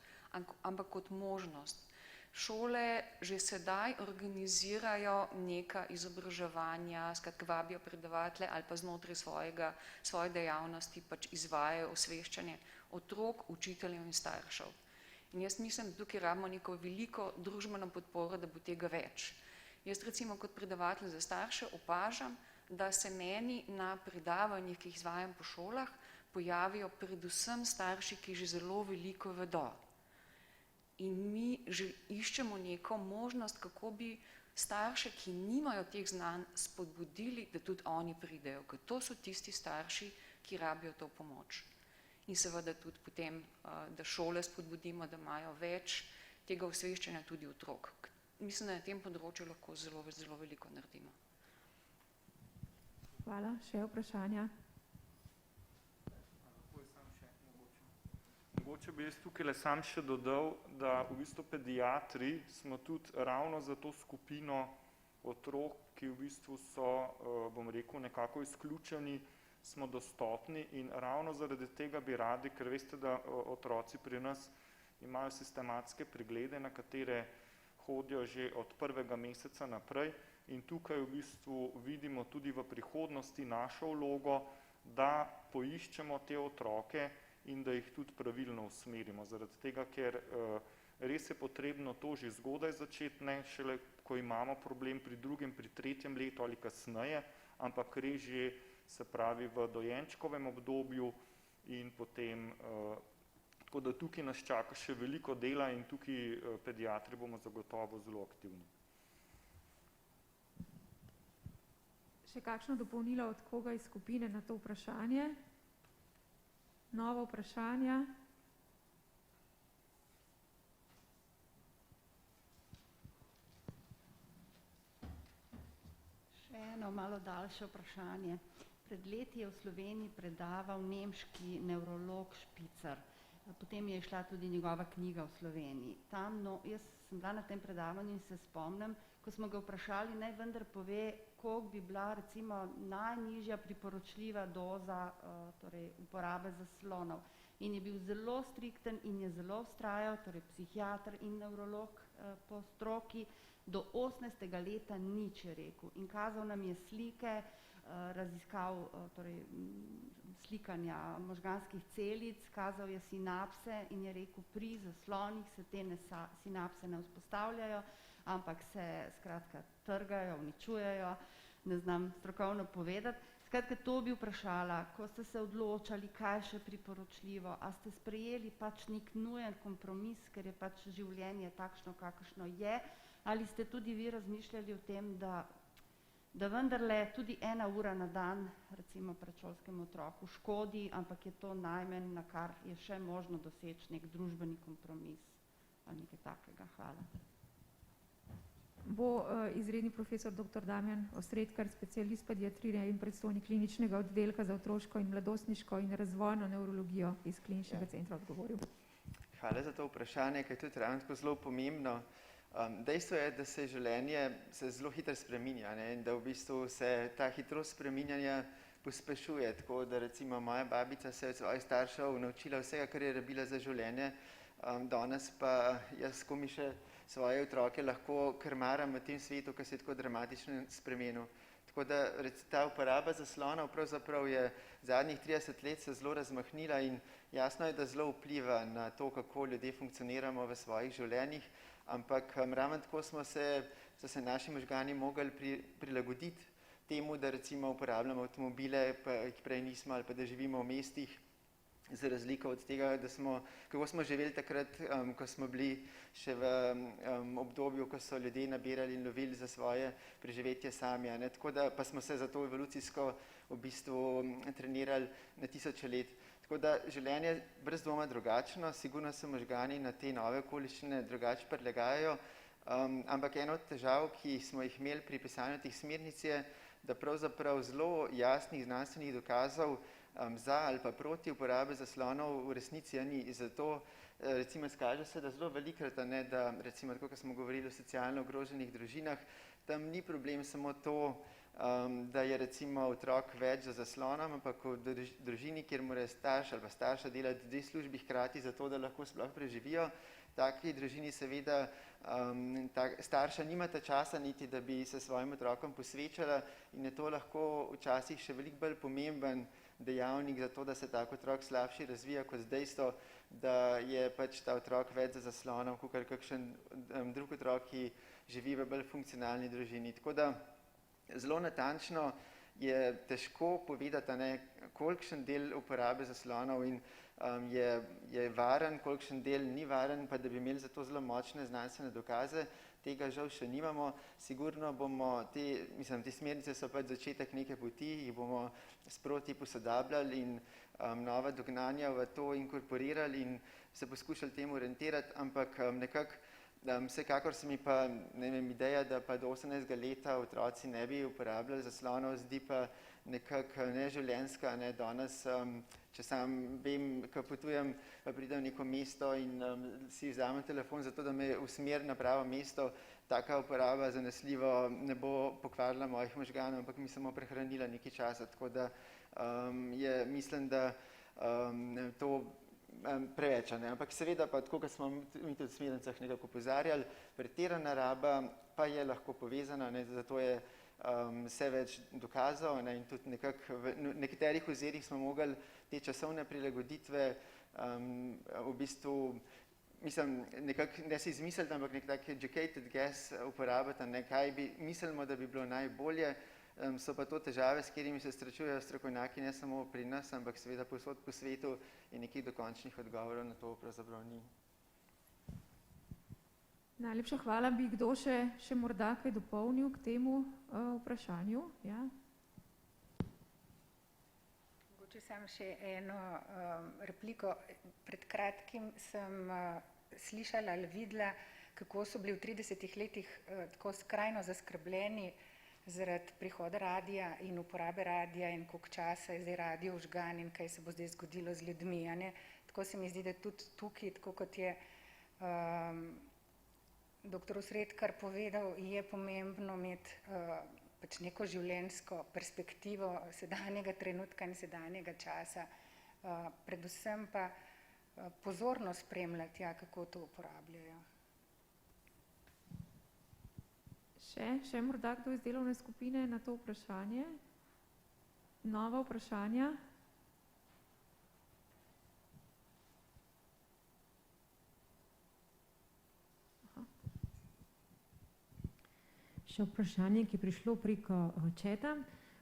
ampak kot možnost. Šole že sedaj organizirajo neka izobraževanja, skratka vabijo predavatelje ali pa znotraj svoje dejavnosti pač izvajajo osveščanje otrok, učiteljev in staršev. In jaz mislim, da tukaj rabimo neko veliko družbeno podporo, da bo tega več. Jaz recimo kot predavatelj za starše opažam, da se meni na predavanjih, ki jih izvajam po šolah, pojavijo predvsem starši, ki že zelo veliko vedo. In mi že iščemo neko možnost, kako bi starše, ki nimajo teh znanj, spodbudili, da tudi oni pridejo, ker to so tisti starši, ki rabijo to pomoč. In seveda tudi potem, da šole spodbudimo, da imajo več tega osveščanja tudi otrok. Mislim, da na tem področju lahko zelo, zelo veliko naredimo. Hvala. Še vprašanja? Mogoče bi jaz tukaj sam še dodal, da v bistvu pediatri smo tudi ravno za to skupino otrok, ki v bistvu so, bom rekel, nekako izključeni, smo dostopni in ravno zaradi tega bi radi, ker veste, da otroci pri nas imajo sistematske preglede, na katere hodijo že od 1. meseca naprej in tukaj v bistvu vidimo tudi v prihodnosti našo vlogo, da poiščemo te otroke in da jih tudi pravilno usmerimo. Zaradi tega, ker res je potrebno to že zgodaj začeti, ne šele, ko imamo problem pri 2., pri 3. letu ali kasneje, ampak res že se pravi v dojenčkovem obdobju in potem, tako da tukaj nas čaka še veliko dela in tukaj pediatri bomo zagotovo zelo aktivni. Še kakšno dopolnilo od koga iz skupine na to vprašanje? Nova vprašanja? Še eno malo daljše vprašanje. Pred leti je v Sloveniji predaval nemški nevrolog Špicer. Potem je išla tudi njegova knjiga v Sloveniji. Tam, jaz sem bila na tem predavanju in se spomnim, ko smo ga vprašali, naj vendar pove, koliko bi bila recimo najnižja priporočljiva doza torej uporabe zaslonov. In je bil zelo strikten in je zelo vztrajal, torej psihiater in nevrolog po stroki, do 18. leta nič je rekel. In kazal nam je slike, raziskav torej, slikanja možganskih celic, kazal je sinapse in je rekel, pri zaslonih se te sinapse ne vzpostavljajo, ampak se skratka trgajo, uničujejo, ne znam strokovno povedati. Skratka, to bi vprašala, ko ste se odločali, kaj še priporočljivo, a ste sprejeli pač nek nujen kompromis, ker je pač življenje takšno, kakršno je, ali ste tudi vi razmišljali o tem, da vendarle tudi 1 ura na dan, recimo predšolskemu otroku, škodi, ampak je to najmanj, na kar je še možno doseči nek družbeni kompromis ali nekaj takega. Hvala. Bo izredni profesor dr. Damjan Osredkar, specialist pediatrije in predstojnik kliničnega oddelka za otroško in mladostniško in razvojno nevrologijo iz kliničnega centra odgovoril. Hvala za to vprašanje, ki je tudi ravno tako zelo pomembno. Dejstvo je, da se življenje zelo hitro spreminja, ne? In da v bistvu se ta hitrost spreminjanja pospešuje, tako da recimo moja babica se je od svojih staršev naučila vsega, kar je rabila za življenje, danes pa jaz komi še svoje otroke lahko krmaram v tem svetu, ki se je tako dramatično spremenil. Tako da ta uporaba zaslonov pravzaprav je zadnjih 30 let se zelo razmahnila in jasno je, da zelo vpliva na to, kako ljudje funkcioniramo v svojih življenjih, ampak ravno tako so se naši možgani mogli prilagoditi temu, da recimo uporabljamo avtomobile, pa jih prej nismo, ali pa da živimo v mestih, za razliko od tega, kako smo živeli takrat, ko smo bili še v obdobju, ko so ljudje nabirali in lovili za svoje preživetje sami, ne? Tako da pa smo se za to evolucijsko v bistvu trenirali na tisoče let. Tako da življenje je brez dvoma drugačno, sigurno se možgani na te nove okoliščine drugače prilagajajo, ampak ena od težav, ki smo jih imeli pri pisanju teh smernic je, da pravzaprav zelo jasnih znanstvenih dokazov za ali pa proti uporabe zaslonov v resnici ni. Zato recimo izkaže se, da zelo velikokrat, da recimo tako, ko smo govorili o socialno ogroženih družinah, tam ni problem samo to da je recimo otrok več za zaslonom, ampak v družini, kjer mora starš ali pa starša delati 2 službi hkrati za to, da lahko sploh preživijo, taki družini seveda starša nimata časa niti, da bi se svojim otrokom posvečala in je to lahko včasih še veliko bolj pomemben dejavnik za to, da se tak otrok slabše razvija, kot dejstvo, da je pač ta otrok več za zaslonom, kakor kakšen drug otrok, ki živi v bolj funkcionalni družini. Tako da zelo natančno je težko povedati, kolikšen del uporabe zaslonov in je varen, kolikšen del ni varen, pa da bi imeli za to zelo močne znanstvene dokaze. Tega žal še nimamo. Sigurno bomo te smernice so pač začetek neke poti, jih bomo sproti posodabljali in nova dognanja v to inkorporirali in se poskušali temu orientirati, ampak nekako vsekakor se mi pa ideja, da pa do 18. leta otroci ne bi uporabljali zaslonov, zdi pa nekako neživljenjska. Danes, če sam vem, ko potujem, pa pridem v neko mesto in si vzamem telefon zato, da me usmeri na pravo mesto, taka uporaba zanesljivo ne bo pokvarila mojih možganov, ampak mi samo prehranila nekaj časa. Tako da mislim, da to preveč, ampak seveda pa tako, kot smo mi tudi v smernicah nekako opozarjali, pretirana raba pa je lahko povezana, zato je vse več dokazov in tudi nekako v nekaterih ozirih smo mogli te časovne prilagoditve v bistvu, nekako ne si izmisliti, ampak nek tak educated guess uporabiti, kaj bi mislimo, da bi bilo najbolje. So pa to težave, s katerimi se srečujejo strokovnjaki ne samo pri nas, ampak seveda povsod po svetu in nekih dokončnih odgovorov na to pravzaprav ni. Najlepša hvala. Bi kdo še morda kaj dopolnil k temu vprašanju? Ja. Mogoče sam še eno repliko. Pred kratkim sem slišala ali videla, kako so bili v 30 letih tako skrajno zaskrbljeni zaradi prihoda radija in uporabe radija in koliko časa je zdaj radio vžgan in kaj se bo zdaj zgodilo z ljudmi. Tako se mi zdi, da tudi tukaj, tako kot je dr. Osredkar povedal, je pomembno imeti pač neko življenjsko perspektivo sedanjega trenutka in sedanjega časa, predvsem pa pozorno spremljati, kako to uporabljajo. Še morda kdo iz delovne skupine na to vprašanje? Nova vprašanja? Še vprašanje, ki je prišlo preko četa.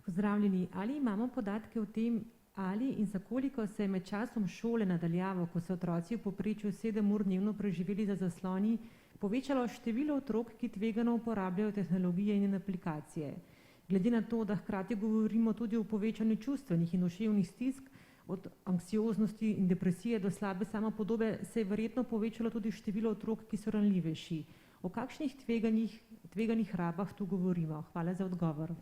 Pozdravljeni, ali imamo podatke o tem, ali in za koliko se je med časom šole nadaljavo, ko so otroci v povprečju 7 ur dnevno preživeli za zasloni, povečalo število otrok, ki tvegano uporabljajo tehnologije in aplikacije. Glede na to, da hkrati govorimo tudi o povečanju čustvenih in duševnih stisk, od anksioznosti in depresije do slabe samopodobe, se je verjetno povečalo tudi število otrok, ki so ranljivejši. O kakšnih tveganih rabah tu govorimo? Hvala za odgovor.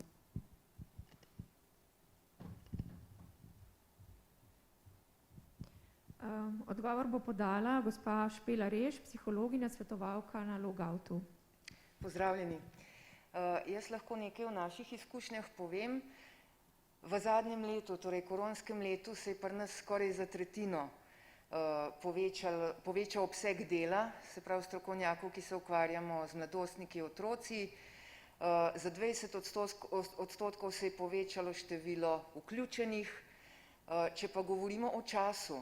Odgovor bo podala gospa Špela Rež, psihologinja, svetovalka na Logoutu. Pozdravljeni. Jaz lahko nekaj o naših izkušnjah povem. V zadnjem letu, torej koronskem letu, se je pri nas skoraj za tretjino povečal obseg dela, se pravi strokovnjakov, ki se ukvarjamo z mladostniki, otroci. Za 20% se je povečalo število vključenih. Če pa govorimo o času,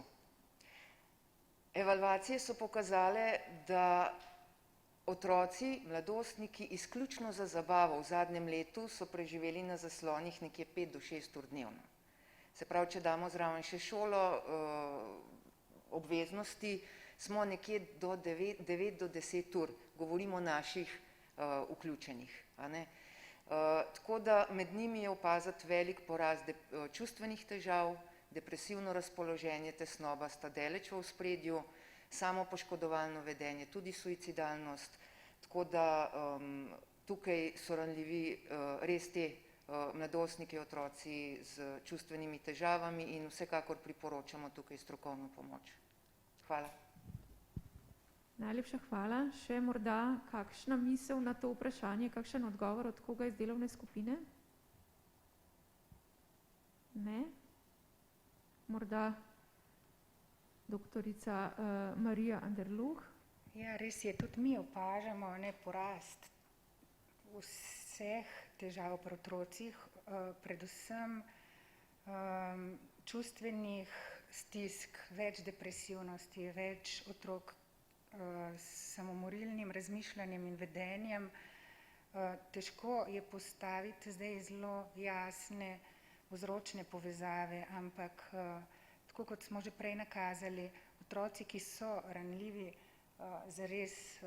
evalvacije so pokazale, da otroci, mladostniki izključno za zabavo v zadnjem letu so preživeli na zaslonih nekje 5 do 6 ur dnevno. Se pravi, če damo zraven še šolo, obveznosti, smo nekje do 9 do 10 ur, govorimo o naših vključenih. Tako da med njimi je opaziti velik porast čustvenih težav, depresivno razpoloženje, tesnoba sta daleč v ospredju, samopoškodovalno vedenje, tudi suicidalnost, tako da tukaj so ranljivi res te mladostniki, otroci z čustvenimi težavami in vsekakor priporočamo tukaj strokovno pomoč. Hvala. Najlepša hvala. Še morda kakšna misel na to vprašanje, kakšen odgovor od koga iz delovne skupine? Ne. Morda doktorica Marija Anderluh. Ja, res je, tudi mi opažamo porast vseh težav pri otrocih, predvsem čustvenih stisk, več depresivnosti, več otrok s samomorilnim razmišljanjem in vedenjem. Težko je postaviti zdaj zelo jasne vzročne povezave, ampak tako kot smo že prej nakazali, otroci, ki so ranljivi, zares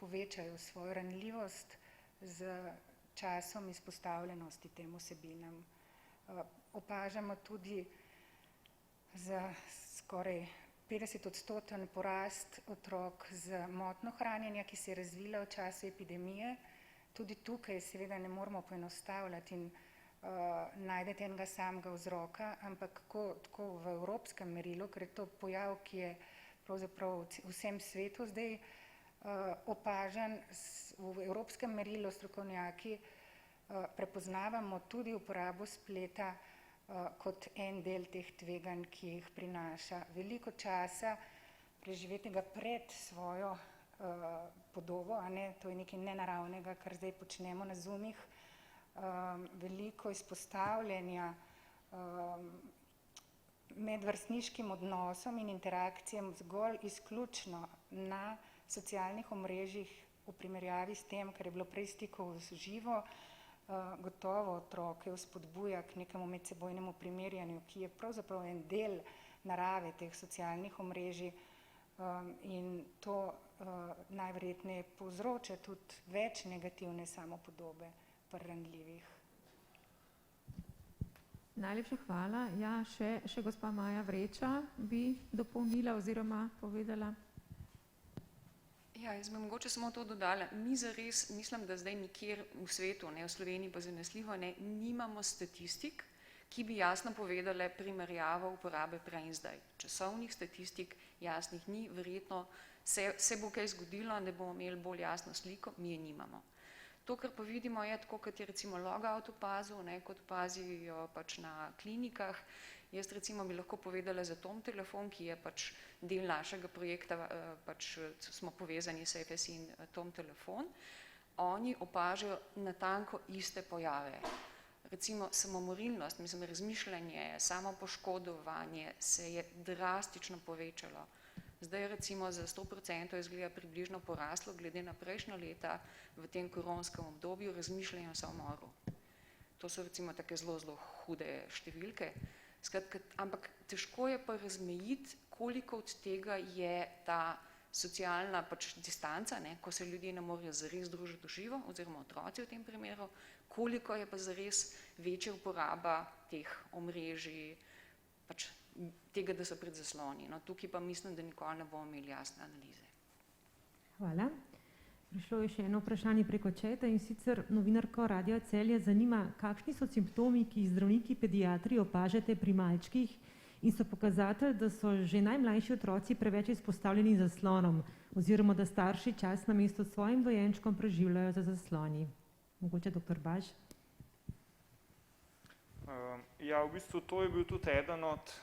povečajo svojo ranljivost z časom izpostavljenosti tem vsebinam. Opažamo tudi za skoraj 50% porast otrok z motnjo hranjenja, ki se je razvila v času epidemije. Tudi tukaj seveda ne moramo poenostavljati in najdete enega samega vzroka, ampak tako v evropskem merilu, ker je to pojav, ki je pravzaprav v vsem svetu zdaj opažen, v evropskem merilu strokovnjaki prepoznavamo tudi uporabo spleta kot en del teh tveganj, ki jih prinaša. Veliko časa preživetega pred svojo podobo, to je nekaj nenaravnega, kar zdaj počnemo na Zoomih, veliko izpostavljanja medvrstniškim odnosom in interakcijam zgolj izključno na socialnih omrežjih v primerjavi s tem, kar je bilo prej stikov z živo, gotovo otroke vzpodbuja k nekemu medsebojnemu primerjanju, ki je pravzaprav en del narave teh socialnih omrežij in to najverjetneje povzroča tudi več negativne samopodobe pri ranljivih. Najlepša hvala. Ja, še gospa Maja Vreča bi dopolnila oziroma povedala. Ja, jaz bi mogoče samo to dodala. Mi zares, mislim, da zdaj nikjer v svetu, v Sloveniji pa zanesljivo nimamo statistik, ki bi jasno povedale primerjavo uporabe prej in zdaj. Časovnih statistik jasnih ni, verjetno se bo kaj zgodilo, da bomo imeli bolj jasno sliko, mi je nimamo. To, kar pa vidimo, je tako, kot je recimo logout opazil, kot opazijo pač na klinikah. Jaz recimo bi lahko povedala za Tom telefon, ki je pač del našega projekta, pač smo povezani s FSI in Tom telefon. Oni opažajo natanko iste pojave. Recimo samomorilnost, razmišljanje, samopoškodovanje se je drastično povečalo. Zdaj recimo za 100% izgleda približno poraslo, glede na prejšnja leta v tem koronskem obdobju razmišljanja o samomoru. To so recimo take zelo, zelo hude številke. Skratka, ampak težko je pa razmejiti, koliko od tega je ta socialna pač distanca, ko se ljudje ne morejo zares družiti v živo, oziroma otroci v tem primeru, koliko je pa zares večja uporaba teh omrežij, pač tega, da so pred zasloni. No, tukaj pa mislim, da nikoli ne bomo imeli jasne analize. Hvala. Prišlo je še eno vprašanje preko četa in sicer novinarko Radia Celje zanima, kakšni so simptomi, ki jih zdravniki pediatri opažate pri malčkih in so pokazatelj, da so že najmlajši otroci preveč izpostavljeni zaslonom oziroma da starši čas namesto svojim dojenčkom preživljajo za zasloni. Mogoče dr. Baš? Ja, v bistvu to je bil tudi eden od,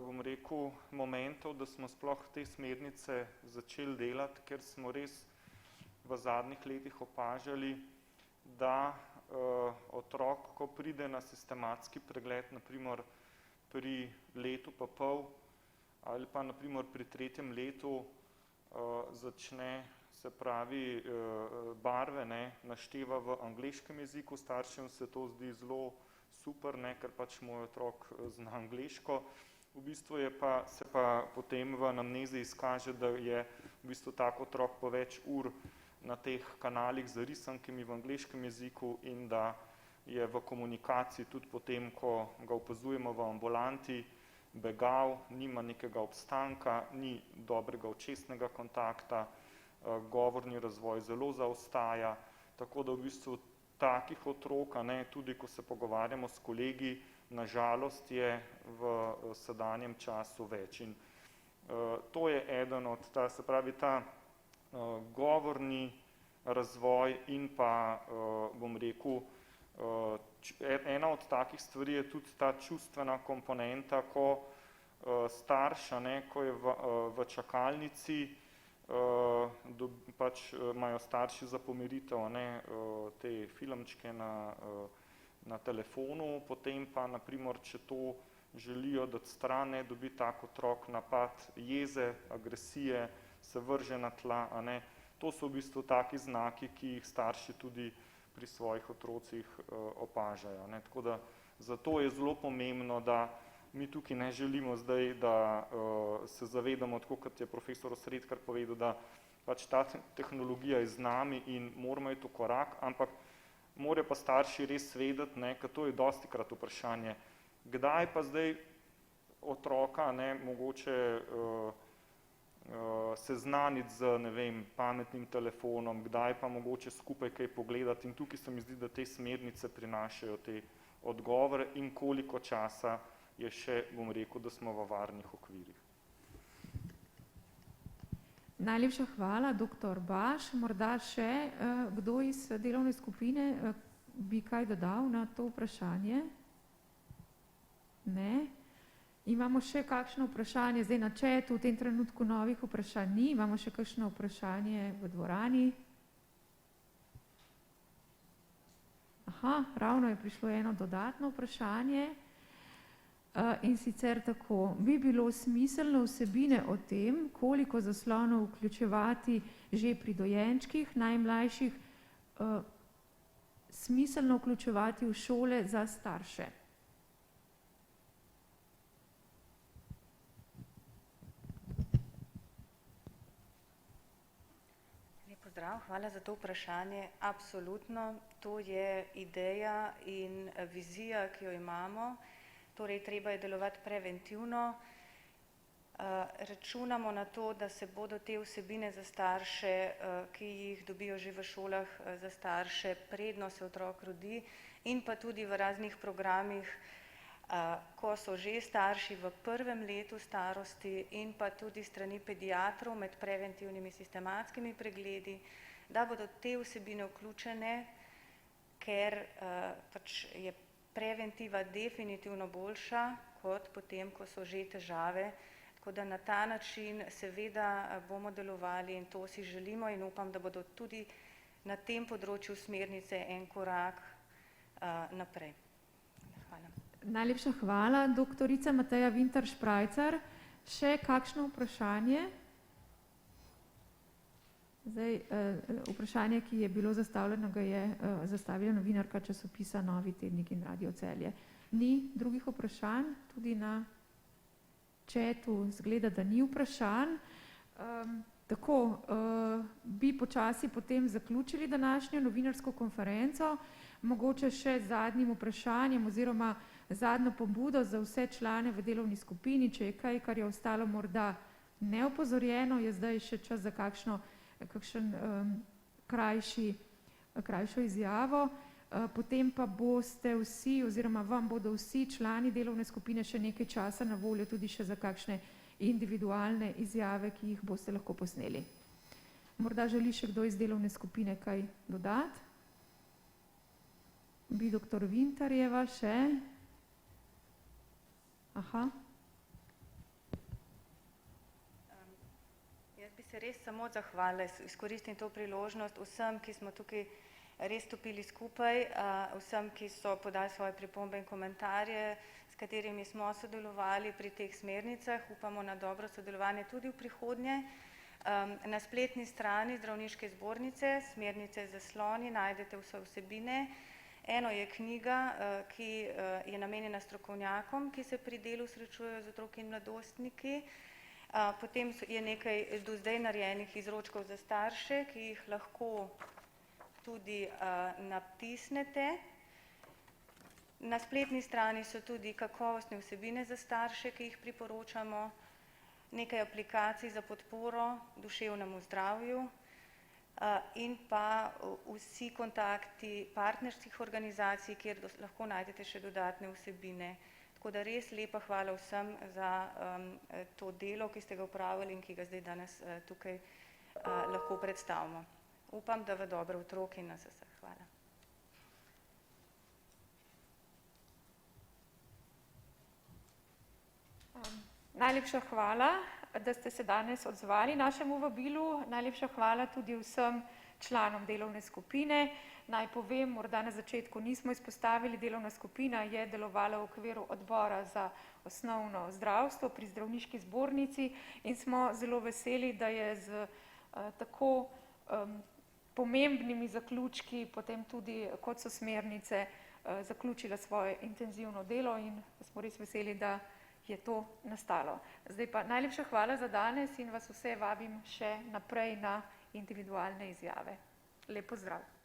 bom rekel, momentov, da smo sploh te smernice začeli delati, ker smo res v zadnjih letih opažali, da otrok, ko pride na sistematski pregled, naprimer pri letu pa pol ali pa naprimer pri 3. letu začne, se pravi, barve našteva v angleškem jeziku, staršem se to zdi zelo super, ker pač moj otrok zna angleško. V bistvu se pa potem v anamnezi izkaže, da je v bistvu tak otrok po več ur na teh kanalih z risankami v angleškem jeziku in da je v komunikaciji tudi potem, ko ga opazujemo v ambulanti, begav, nima nekega obstanka, ni dobrega očesnega kontakta, govorni razvoj zelo zaostaja, tako da v bistvu takih otrok, tudi ko se pogovarjamo s kolegi, nažalost je v sedanjem času več. In to je eden od, se pravi, ta govorni razvoj in pa, bom rekel, Ena od takih stvari je tudi ta čustvena komponenta, ko starš, ko je v čakalnici, pač imajo starši za pomiritev te filmčke na telefonu, potem pa, naprimer, če to želijo dati stran, dobi tak otrok napad jeze, agresije, se vrže na tla. To so v bistvu taki znaki, ki jih starši tudi pri svojih otrocih opažajo. Tako da zato je zelo pomembno, da mi tukaj ne želimo zdaj, da se zavedamo, tako kot je profesor Osredkar povedal, da pač ta tehnologija je z nami in moramo iti v korak, ampak morajo pa starši res vedeti, ker to je dostikrat vprašanje, kdaj pa zdaj otroka mogoče seznaniti z, ne vem, pametnim telefonom, kdaj pa mogoče skupaj kaj pogledati, in tukaj se mi zdi, da te smernice prinašajo te odgovore in koliko časa je še, bom rekel, da smo v varnih okvirih. Najlepša hvala, dr. Baš. Morda še kdo iz delovne skupine bi kaj dodal na to vprašanje? Ne. Imamo še kakšno vprašanje zdaj na chatu, v tem trenutku novih vprašanj ni, imamo še kakšno vprašanje v dvorani? Aha, ravno je prišlo eno dodatno vprašanje. In sicer tako, bi bilo smiselno vsebine o tem, koliko zaslonov vključevati že pri dojenčkih, najmlajših, smiselno vključevati v šole za starše? Lep pozdrav, hvala za to vprašanje. Absolutno, to je ideja in vizija, ki jo imamo. Torej, treba je delovati preventivno. Računamo na to, da se bodo te vsebine za starše, ki jih dobijo že v šolah za starše, predno se otrok rodi, in pa tudi v raznih programih, ko so že starši v prvem letu starosti, in pa tudi strani pediatrov med preventivnimi sistematskimi pregledi, da bodo te vsebine vključene, ker pač je preventiva definitivno boljša, kot potem, ko so že težave. Tako da na ta način seveda bomo delovali in to si želimo in upam, da bodo tudi na tem področju smernice en korak naprej. Hvala. Najlepša hvala, doktorica Mateja Vintar Šprajcar. Še kakšno vprašanje? Zdaj, vprašanje, ki je bilo zastavljeno, ga je zastavila novinarka časopisa Novi tednik in Radio Celje. Ni drugih vprašanj, tudi na chatu zgleda, da ni vprašanj. Tako, bi počasi potem zaključili današnjo novinarsko konferenco, mogoče še z zadnjim vprašanjem oziroma zadnjo pobudo za vse člane v delovni skupini, če je kaj, kar je ostalo morda neopozorjeno, je zdaj še čas za kakšen krajšo izjavo, potem pa boste vsi oziroma vam bodo vsi člani delovne skupine še nekaj časa na voljo tudi še za kakšne individualne izjave, ki jih boste lahko posneli. Morda želi še kdo iz delovne skupine kaj dodati? Bi dr. Vintarjeva še? Aha. Jaz bi se res samo zahvalila, izkoristim to priložnost vsem, ki smo tukaj res stopili skupaj, vsem, ki so podali svoje pripombe in komentarje, s katerimi smo sodelovali pri teh smernicah. Upamo na dobro sodelovanje tudi v prihodnje. Na spletni strani Zdravniške zbornice, smernice zasloni, najdete vse vsebine. Eno je knjiga, ki je namenjena strokovnjakom, ki se pri delu srečujejo z otroki in mladostniki. Potem je nekaj do zdaj narejenih izročkov za starše, ki jih lahko tudi natisnete. Na spletni strani so tudi kakovostne vsebine za starše, ki jih priporočamo, nekaj aplikacij za podporo duševnemu zdravju in pa vsi kontakti partnerskih organizacij, kjer lahko najdete še dodatne vsebine. Tako da res lepa hvala vsem za to delo, ki ste ga opravili in ki ga zdaj danes tukaj lahko predstavimo. Upam, da v dobro otrok in nas vseh. Hvala. Najlepša hvala, da ste se danes odzvali našemu vabilu. Najlepša hvala tudi vsem članom delovne skupine. Naj povem, morda na začetku nismo izpostavili, delovna skupina je delovala v okviru odbora za osnovno zdravstvo pri zdravniški zbornici in smo zelo veseli, da je z tako pomembnimi zaključki, potem tudi kot so smernice, zaključila svoje intenzivno delo in smo res veseli, da je to nastalo. Zdaj pa najlepša hvala za danes in vas vse vabim še naprej na individualne izjave. Lep pozdrav.